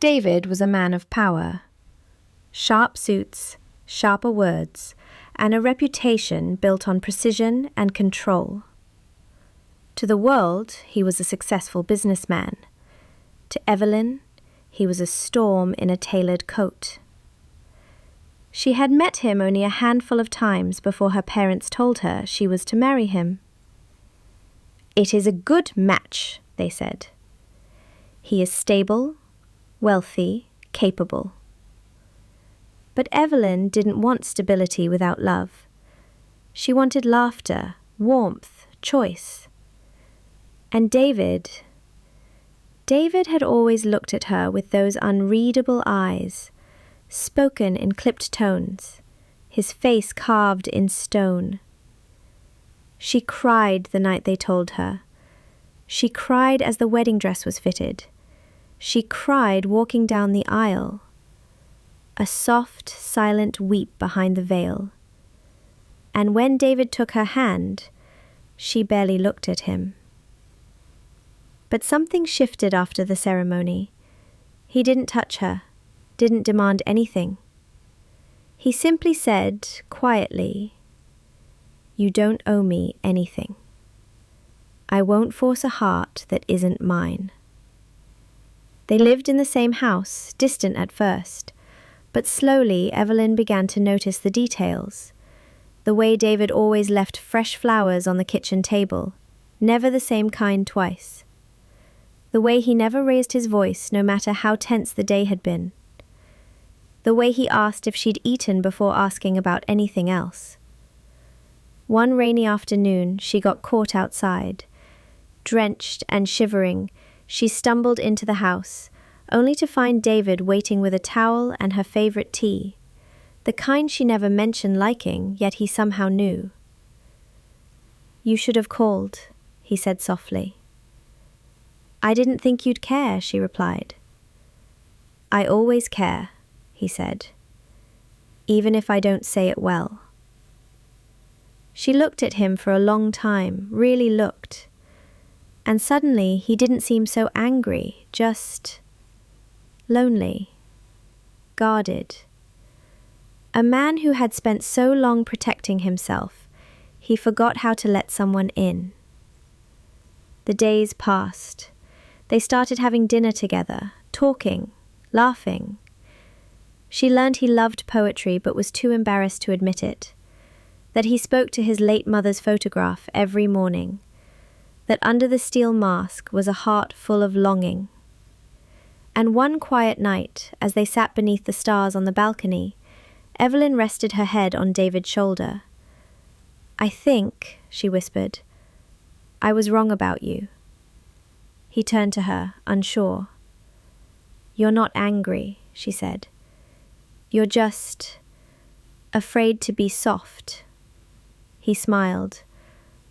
David was a man of power. Sharp suits, sharper words, and a reputation built on precision and control. To the world, he was a successful businessman. To Evelyn, he was a storm in a tailored coat. She had met him only a handful of times before her parents told her she was to marry him. "It is a good match," they said. "He is stable, wealthy, capable." But Evelyn didn't want stability without love. She wanted laughter, warmth, choice. And David had always looked at her with those unreadable eyes, spoken in clipped tones, his face carved in stone. She cried the night they told her. She cried as the wedding dress was fitted. She cried walking down the aisle. A soft, silent weep behind the veil. And when David took her hand, she barely looked at him. But something shifted after the ceremony. He didn't touch her, didn't demand anything. He simply said, quietly, "You don't owe me anything. I won't force a heart that isn't mine." They lived in the same house, distant at first, but slowly Evelyn began to notice the details. The way David always left fresh flowers on the kitchen table, never the same kind twice. The way he never raised his voice, no matter how tense the day had been. The way he asked if she'd eaten before asking about anything else. One rainy afternoon, she got caught outside. Drenched and shivering, she stumbled into the house, only to find David waiting with a towel and her favorite tea, the kind she never mentioned liking, yet he somehow knew. "You should have called," he said softly. "I didn't think you'd care," she replied. "I always care," he said, "even if I don't say it well." She looked at him for a long time, really looked. And suddenly he didn't seem so angry, just lonely, guarded. A man who had spent so long protecting himself, he forgot how to let someone in. The days passed. They started having dinner together, talking, laughing. She learned he loved poetry but was too embarrassed to admit it. That he spoke to his late mother's photograph every morning. That under the steel mask was a heart full of longing. And one quiet night, as they sat beneath the stars on the balcony, Evelyn rested her head on David's shoulder. "I think," she whispered, "I was wrong about you." He turned to her, unsure. "You're not angry," she said. "You're just afraid to be soft." He smiled.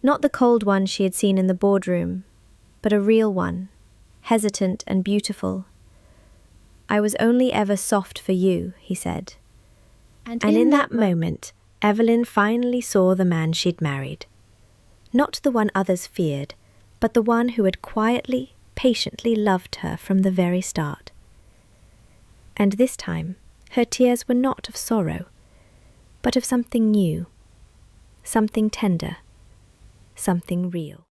Not the cold one she had seen in the boardroom, but a real one, hesitant and beautiful. "I was only ever soft for you," he said. And in that moment, Evelyn finally saw the man she'd married. Not the one others feared, but the one who had quietly, patiently loved her from the very start. And this time, her tears were not of sorrow, but of something new, something tender, something real.